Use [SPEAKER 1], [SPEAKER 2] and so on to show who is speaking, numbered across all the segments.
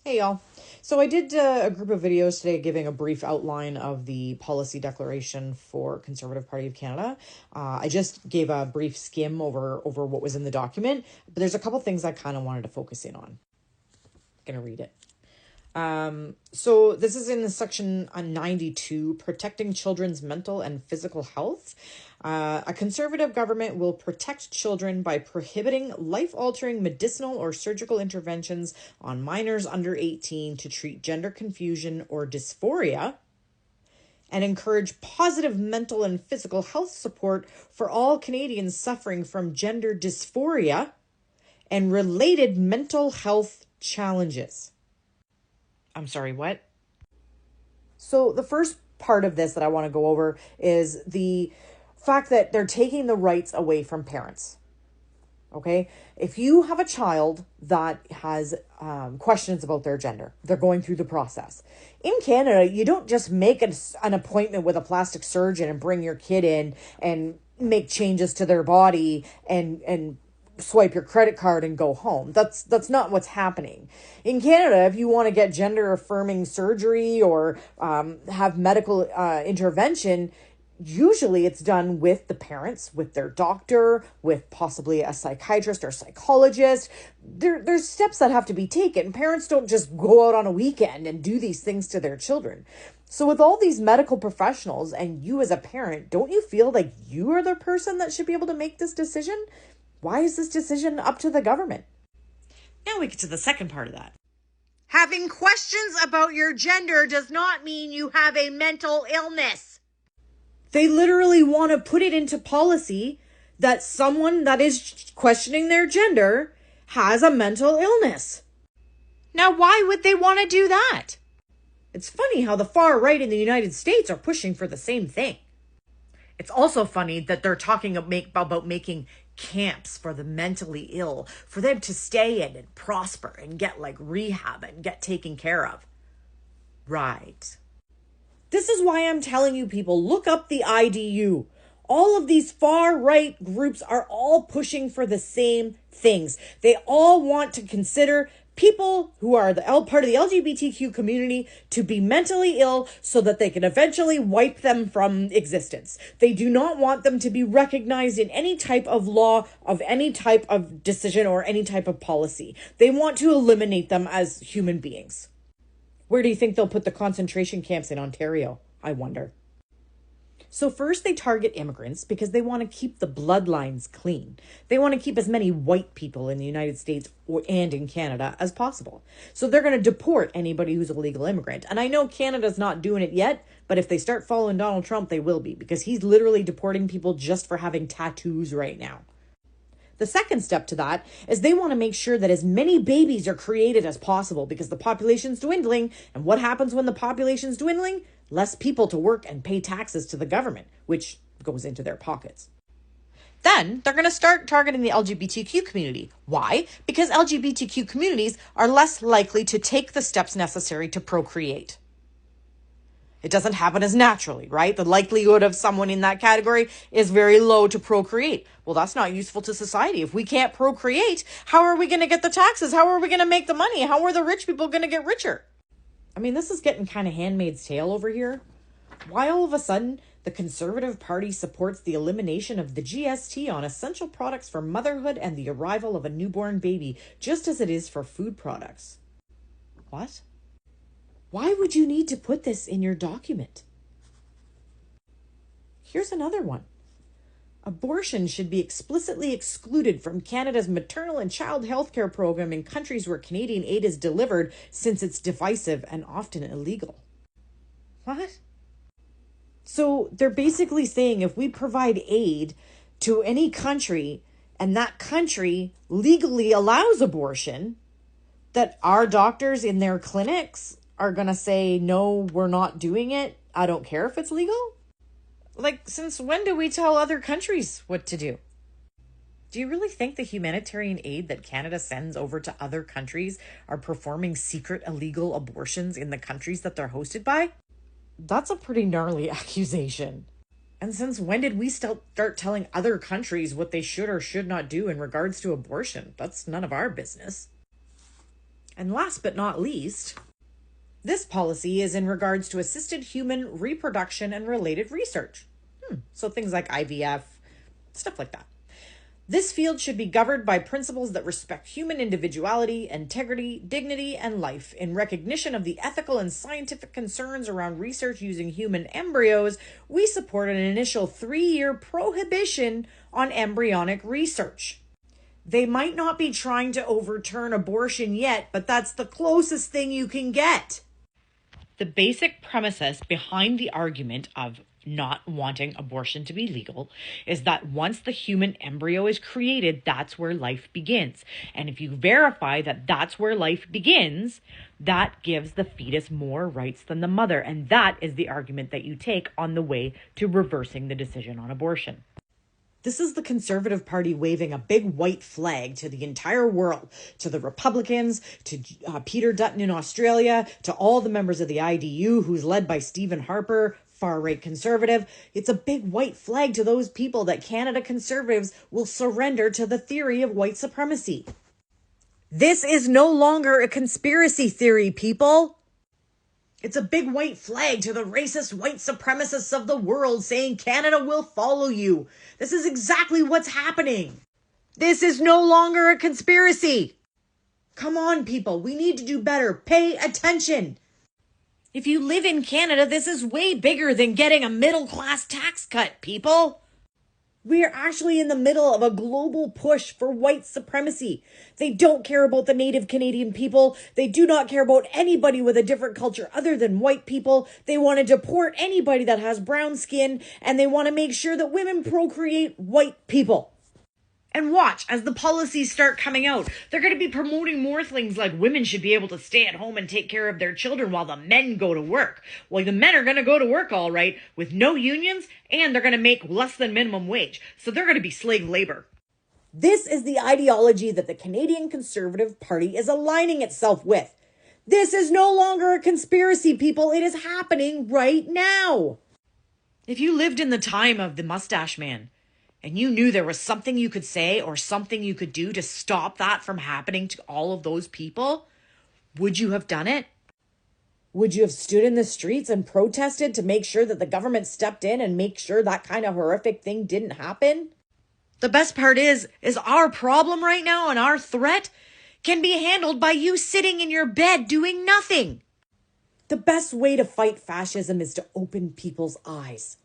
[SPEAKER 1] Hey y'all. So I did a group of videos today giving a brief outline of the policy declaration for Conservative Party of Canada. I just gave a brief skim over what was in the document, but there's a couple things I kind of wanted to focus in on. I'm gonna read it. So this is in the section 92, protecting children's mental and physical health. A Conservative government will protect children by prohibiting life-altering medicinal or surgical interventions on minors under 18 to treat gender confusion or dysphoria, and encourage positive mental and physical health support for all Canadians suffering from gender dysphoria and related mental health challenges. I'm sorry, what? So the first part of this that I want to go over is the fact that they're taking the rights away from parents. Okay? If you have a child that has questions about their gender, they're going through the process. In Canada, you don't just make an appointment with a plastic surgeon and bring your kid in and make changes to their body and swipe your credit card and go home. That's not what's happening. In Canada, if you want to get gender affirming surgery or have medical intervention, usually it's done with the parents, with their doctor, with possibly a psychiatrist or psychologist. There's steps that have to be taken. Parents don't just go out on a weekend and do these things to their children. So with all these medical professionals and you as a parent, don't you feel like you are the person that should be able to make this decision? Why is this decision up to the government? Now we get to the second part of that. Having questions about your gender does not mean you have a mental illness. They literally want to put it into policy that someone that is questioning their gender has a mental illness. Now, why would they want to do that? It's funny how the far right in the United States are pushing for the same thing. It's also funny that they're talking about making camps for the mentally ill, for them to stay in and prosper and get like rehab and get taken care of. Right. This is why I'm telling you people, look up the IDU. All of these far right groups are all pushing for the same things. They all want to consider people who are part of the LGBTQ community to be mentally ill so that they can eventually wipe them from existence. They do not want them to be recognized in any type of law, of any type of decision, or any type of policy. They want to eliminate them as human beings. Where do you think they'll put the concentration camps in Ontario? I wonder. So first they target immigrants because they want to keep the bloodlines clean. They want to keep as many white people in the United States and in Canada as possible. So they're going to deport anybody who's a legal immigrant. And I know Canada's not doing it yet, but if they start following Donald Trump, they will be, because he's literally deporting people just for having tattoos right now. The second step to that is they want to make sure that as many babies are created as possible because the population's dwindling. And what happens when the population's dwindling? Less people to work and pay taxes to the government, which goes into their pockets. Then they're going to start targeting the LGBTQ community. Why? Because LGBTQ communities are less likely to take the steps necessary to procreate. It doesn't happen as naturally, right? The likelihood of someone in that category is very low to procreate. Well, that's not useful to society. If we can't procreate, how are we going to get the taxes? How are we going to make the money? How are the rich people going to get richer? I mean, this is getting kind of Handmaid's Tale over here. Why all of a sudden the Conservative Party supports the elimination of the GST on essential products for motherhood and the arrival of a newborn baby, just as it is for food products? What? Why would you need to put this in your document? Here's another one. Abortion should be explicitly excluded from Canada's maternal and child health care program in countries where Canadian aid is delivered, since it's divisive and often illegal. What? So they're basically saying if we provide aid to any country and that country legally allows abortion, that our doctors in their clinics are going to say, no, we're not doing it. I don't care if it's legal. Like, since when do we tell other countries what to do? Do you really think the humanitarian aid that Canada sends over to other countries are performing secret illegal abortions in the countries that they're hosted by? That's a pretty gnarly accusation. And since when did we start telling other countries what they should or should not do in regards to abortion? That's none of our business. And last but not least, this policy is in regards to assisted human reproduction and related research. So things like IVF, stuff like that. This field should be governed by principles that respect human individuality, integrity, dignity, and life. In recognition of the ethical and scientific concerns around research using human embryos, we support an initial 3-year prohibition on embryonic research. They might not be trying to overturn abortion yet, but that's the closest thing you can get. The basic premises behind the argument of not wanting abortion to be legal is that once the human embryo is created, that's where life begins. And if you verify that that's where life begins, that gives the fetus more rights than the mother. And that is the argument that you take on the way to reversing the decision on abortion. This is the Conservative Party waving a big white flag to the entire world, to the Republicans, to Peter Dutton in Australia, to all the members of the IDU, who's led by Stephen Harper, far-right conservative. It's a big white flag to those people that Canada Conservatives will surrender to the theory of white supremacy. This is no longer a conspiracy theory, people. It's a big white flag to the racist white supremacists of the world saying Canada will follow you. This is exactly what's happening. This is no longer a conspiracy. Come on, people. We need to do better. Pay attention. If you live in Canada, this is way bigger than getting a middle-class tax cut, people. We are actually in the middle of a global push for white supremacy. They don't care about the Native Canadian people. They do not care about anybody with a different culture other than white people. They want to deport anybody that has brown skin, and they want to make sure that women procreate white people. And watch, as the policies start coming out, they're going to be promoting more things like women should be able to stay at home and take care of their children while the men go to work. Well, the men are going to go to work all right with no unions, and they're going to make less than minimum wage. So they're going to be slave labor. This is the ideology that the Canadian Conservative Party is aligning itself with. This is no longer a conspiracy, people. It is happening right now. If you lived in the time of the Mustache Man, and you knew there was something you could say or something you could do to stop that from happening to all of those people, would you have done it? Would you have stood in the streets and protested to make sure that the government stepped in and make sure that kind of horrific thing didn't happen? The best part is our problem right now and our threat can be handled by you sitting in your bed doing nothing. The best way to fight fascism is to open people's eyes.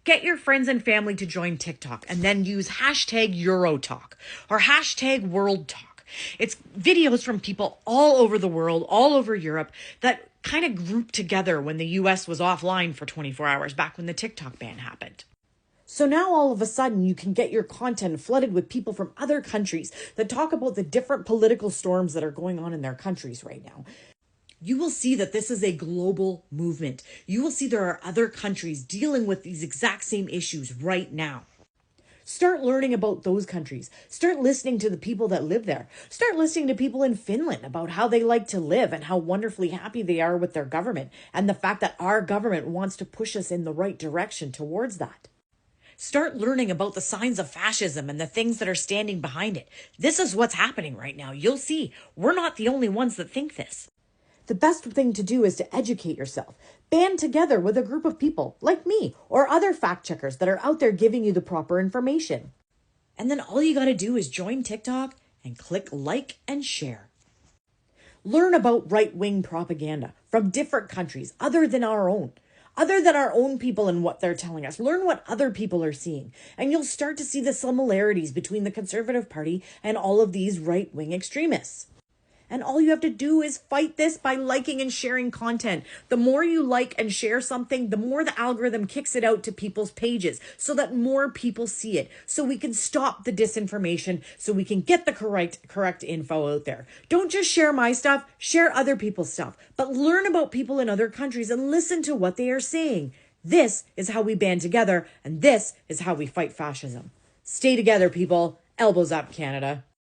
[SPEAKER 1] Get your friends and family to join TikTok and then use hashtag Eurotalk or hashtag WorldTalk. It's videos from people all over the world, all over Europe, that kind of grouped together when the US was offline for 24 hours back when the TikTok ban happened. So now all of a sudden you can get your content flooded with people from other countries that talk about the different political storms that are going on in their countries right now. You will see that this is a global movement. You will see there are other countries dealing with these exact same issues right now. Start learning about those countries. Start listening to the people that live there. Start listening to people in Finland about how they like to live and how wonderfully happy they are with their government and the fact that our government wants to push us in the right direction towards that. Start learning about the signs of fascism and the things that are standing behind it. This is what's happening right now. You'll see. We're not the only ones that think this. The best thing to do is to educate yourself. Band together with a group of people like me or other fact checkers that are out there giving you the proper information. And then all you got to do is join TikTok and click like and share. Learn about right-wing propaganda from different countries other than our own people and what they're telling us. Learn what other people are seeing, and you'll start to see the similarities between the Conservative Party and all of these right-wing extremists. And all you have to do is fight this by liking and sharing content. The more you like and share something, the more the algorithm kicks it out to people's pages so that more people see it. So we can stop the disinformation, so we can get the correct info out there. Don't just share my stuff, share other people's stuff. But learn about people in other countries and listen to what they are saying. This is how we band together, and this is how we fight fascism. Stay together, people. Elbows up, Canada.